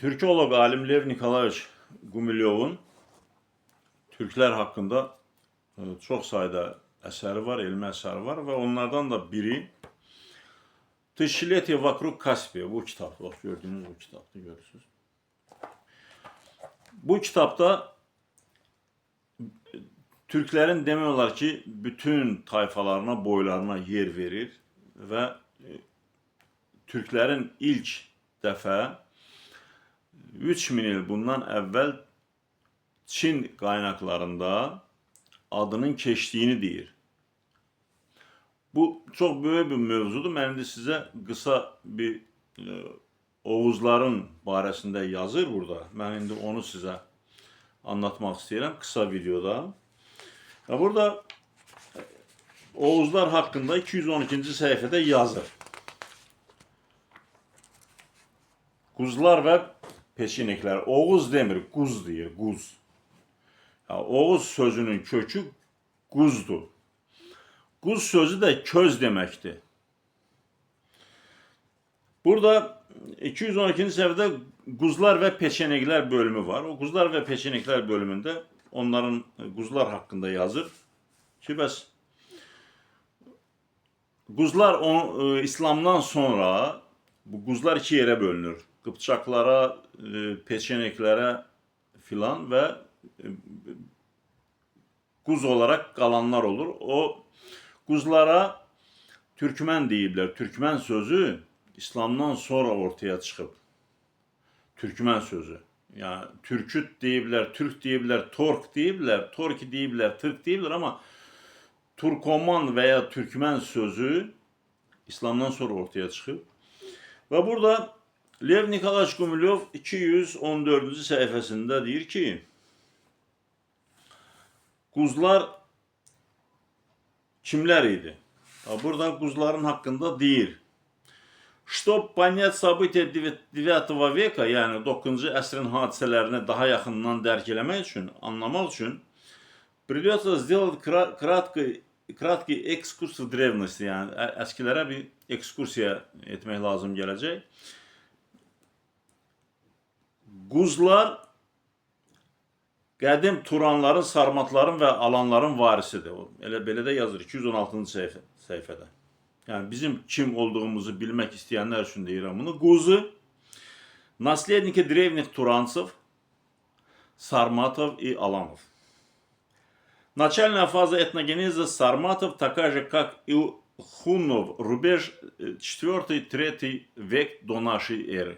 Türkolog alim Lev Nikolaevich Gumilyov'un Türkler hakkında çok sayıda əsəri var, elmi əsəri var ve onlardan da biri Tысячелетие вокруг Каспия. Bu kitap, bak gördüğünüz bu kitapta görürsünüz. Bu kitapta Türklerin demək olar ki, bütün tayfalarına, boylarına yer verir ve Türklerin ilk dəfə 3000 il bundan əvvəl Çin qaynaqlarında adının keçdiyini deyir. Bu çok böyük bir mövzudur. Mən indi sizə qısa bir Oğuzların barəsində yazır burada. Mən indi onu sizə anlatmaq istəyirəm kısa videoda. Burada Oğuzlar hakkında 212. sayfada yazır. Quzlar ve peçenekler. Oğuz demir, quz deyir, quz. Oğuz sözünün kökü quzdur. Quz sözü de köz deməkdir. Burada 212. sayfada quzlar ve peçenekler bölümü var. O quzlar ve peçenekler bölümünde onların quzlar hakkında yazır ki bəs quzlar İslam'dan sonra bu quzlar iki yere bölünür. Qıpçaklara, peçeneklere filan ve quz olarak kalanlar olur. O quzlara Türkmen deyiblər. Türkmen sözü İslam'dan sonra ortaya çıkıp. Türkmen sözü. Yani Türküt deyiblər, Türk deyiblər, Tork deyiblər, Torki deyiblər, Türk deyiblər ama Turkoman veya Türkmen sözü İslam'dan sonra ortaya çıkıp. Ve burada Lev Nikolaevich Gumilyov 214. sayfasında deyir ki quzlar kimler idi? Burada quzların hakkında deyir. Чтобы понять события 9 veka, yani 9. əsrin hadisələrini daha yaxından dərk eləmək üçün, anlamaq üçün придется сделать краткий экскурс в древности, yani əskilərə bir ekskursiya etmək lazım gələcək. Quzlar qədim Turanların, Sarmatların ve Alanların varisidir. Elə belə də yazır 216. sayfada. Yani bizim kim olduğumuzu bilmek isteyenler için deyirəm bunu. Quzı, наследники древних туранцев, Сарматов и Аламов. Начальная фаза этногенеза Сарматов, такая же, как и у хуннов, рубеж 4-3 век до нашей эры.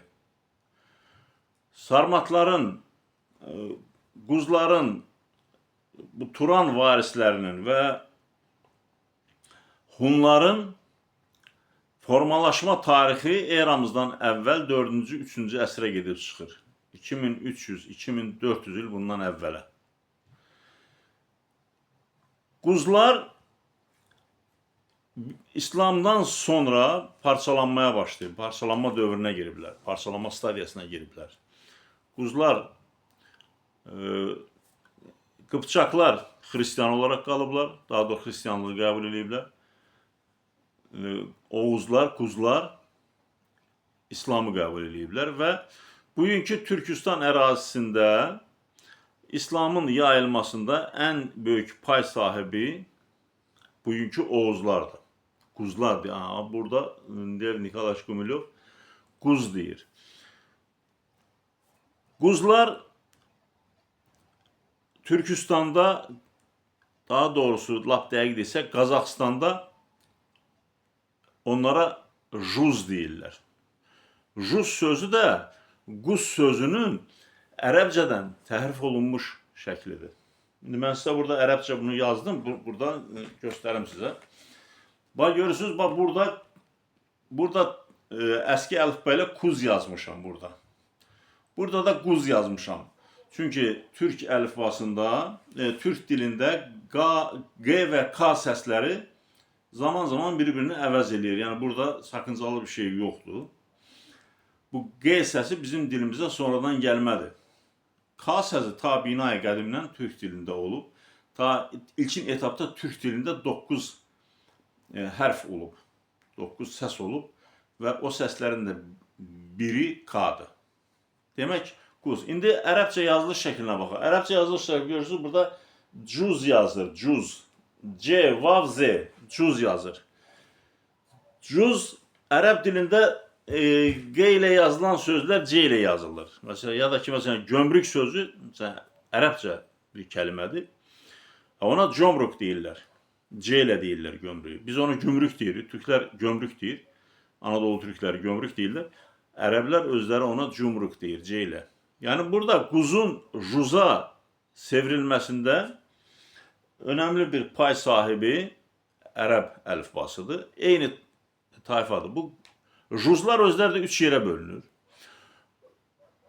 Sarmatların, Quzların, bu Turan varislerinin ve Hunların formalaşma tarihi eramızdan əvvəl 4-cü, 3-cü əsrə gedib çıxır. 2300-2400 il bundan əvvələ. Quzlar İslam'dan sonra parçalanmaya başlayır. Parçalanma dövrünə giriblər. Parçalanma stadiyasına giriblər. Quzlar, Qıpçaklar Hristiyan olarak qalıblar. Daha doğrusu Hristiyanlığı qəbul ediblər. Oğuzlar, Quzlar İslam'ı qəbul ediblər və bugünkü Türkistan ərazisində İslam'ın yayılmasında en büyük pay sahibi bugünkü Oğuzlardır. Quzlardır. Burada Lev Nikolaevich Gumilyov Quz deyir. Quzlar Türkistan'da, daha doğrusu lap dəqiq desək, Qazaxstanda onlara Juz deyirlər. Juz sözü də Quz sözünün Ərəbcədən təhrif olunmuş şəklidir. İndi mən sizə burada Ərəbcə bunu yazdım. Burada göstərim sizə. Bax görürsünüz, bax burada əski əlifba ilə Quz yazmışam burada. Burada da Quz yazmışam. Çünkü Türk əlifbasında, Türk dilində G ve K səsləri zaman zaman birbirini əvəz eləyir. Yani burada sakıncalı bir şey yoktur. Bu G səsi bizim dilimizə sonradan gəlmədir. K səsi ta binayı qədimdən Türk dilində olub. Ta ilkin etapta Türk dilində 9 hərf olub. 9 səs olub və o səslərin də biri K'dır. Demək quz. İndi ərəbcə yazılış şəklinə baxaq. Ərəbcə yazılış şəkli görürsünüz burada cuz yazır. Cuz. C, vav, z. Cuz yazır. Cuz ərəb dilində G ilə yazılan sözlər C ilə yazılır. Məsələn, ya da ki, məsələn, gömrük sözü məsələn, ərəbcə bir kəlmədir. Ona comruk deyirlər. C ilə deyirlər gömrüyü. Biz onu gümrük deyirik. Türklər gömrük deyir. Anadolu türkləri gömrük deyirlər. Ərəblər özləri ona cumruk deyir C ilə. Yəni burada quzun juza sevrilməsində önəmli bir pay sahibi ərəb əlifbasıdır. Eyni tayfadır. Bu juzlar özləri də 3 yerə bölünür.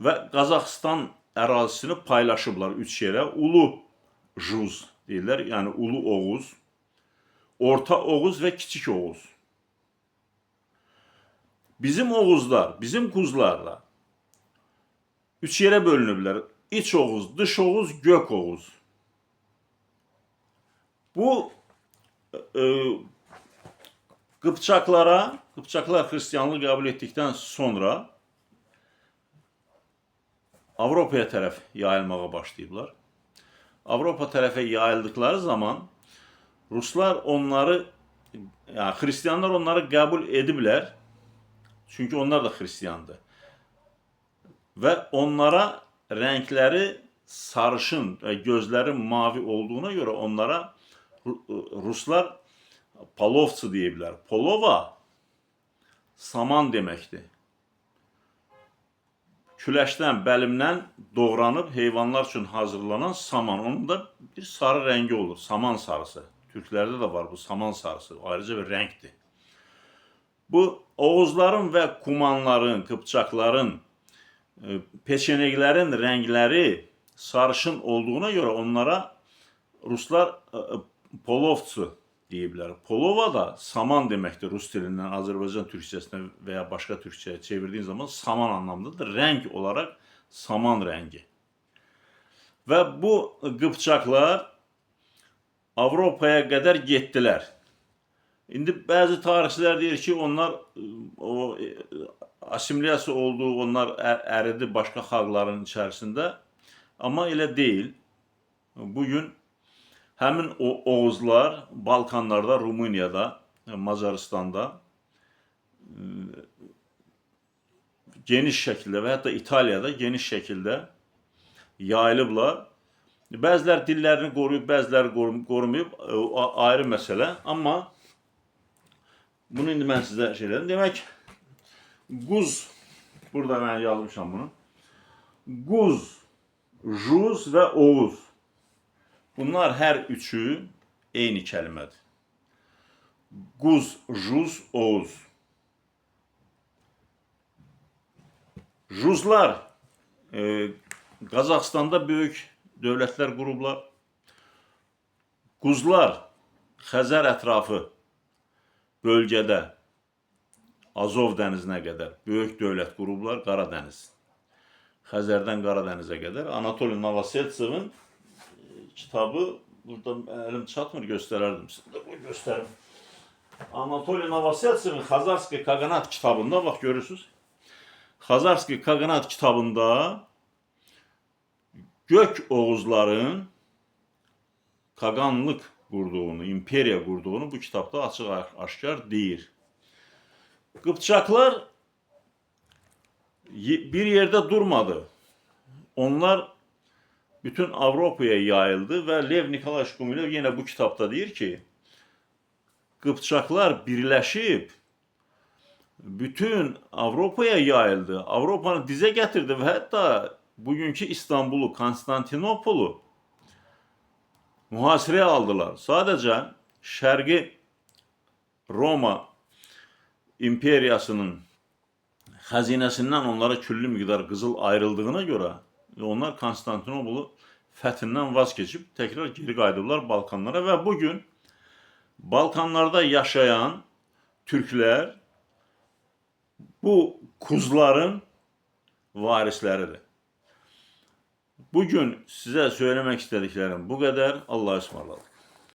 Və Qazaxıstan ərazisini paylaşıblar 3 yerə. Ulu juz deyirlər, yəni Ulu Oğuz, Orta Oğuz və Kiçik Oğuz. Bizim Oğuzlar, bizim quzlar da 3 yerə bölünüblər. İç Oğuz, Dış Oğuz, Gök Oğuz. Bu Qıpçaqlar xristianlığı qəbul etdikdən sonra Avropaya tərəf yayılmağa başlayıblar. Avropa tərəfə yayıldıkları zaman Ruslar onları, yani Hristiyanlar onları qəbul ediblər. Çünki onlar da Hristiyandır. Və onlara renkləri sarışın, gözləri mavi olduğuna görə onlara Ruslar Polovtsi deyiblər. Polova saman deməkdir. Küləşdən, bəlimdən doğranıb heyvanlar üçün hazırlanan saman. Onun da bir sarı rəngi olur, saman sarısı. Türklərdə də var bu saman sarısı, ayrıca bir rəngdir. Bu Oğuzların və Kumanların, Qıpçaqların, peçeneglərin rəngləri sarışın olduğuna görə onlara Ruslar Polovtsi deyiblər. Polova da saman deməkdir Rus dilindən Azərbaycan türkçəsinə və ya başqa türkçəyə çevirdiyin zaman saman anlamındadır. Rəng olaraq saman rəngi. Və bu Qıpçaqlar Avropaya qədər getdilər. İndi bəzi tarixçilər deyir ki, onlar o assimiliyasiya olduğu, onlar əridi başqa xalqların içərisində. Amma elə deyil. Bugün həmin o Oğuzlar Balkanlarda, Rumuniyada, Macaristanda geniş şəkildə və hətta İtaliyada geniş şəkildə yayılıblar. Bəzilər dillərini qoruyub, bəzilər qorumayıb, ayrı məsələ. Amma bunu indi mən sizə şey edelim. Demək, quz, burada mən yazmışam bunu. Quz, juz və oğuz. Bunlar hər üçü eyni kəlmədir. Quz, juz, oğuz. Juzlar Qazaxstanda böyük dövlətlər qurublar. Quzlar Xəzər ətrafı bölgədə Azov dənizinə qədər böyük dövlət qurublar. Qaradəniz. Xəzərdən Qaradənizə qədər. Anatoliy Novoseltsevin kitabı, burada elim çatmır, gösterərdim sizə. Göstərim. Anatoliy Novoseltsevin Xazarski Kaqanat kitabında, bax görürsünüz. Xazarski Kaqanat kitabında Gök Oğuzların Kaqanlıq qurduğunu, imperiya qurduğunu bu kitabda açıq aşkar deyir. Qıpçaqlar bir yerdə durmadı. Onlar bütün Avropaya yayıldı və Lev Nikolayeviç Gumilev yenə bu kitabda deyir ki, Qıpçaqlar birləşib bütün Avropaya yayıldı. Avropanı dizə gətirdi və hətta bugünkü İstanbulu, Konstantinopolu mühasirəyə aldılar. Sadəcə Şərqi Roma imperiyasının xəzinəsindən onlara küllü miqdar qızıl ayrıldığına görə onlar Konstantinopolu fəthindən vaz keçib təkrar geri qayıdıblar Balkanlara və bugün Balkanlarda yaşayan Türklər bu kuzların varisləridir. Bugün sizə söyləmək istədiklərim bu qədər. Allah'a ısmarladık.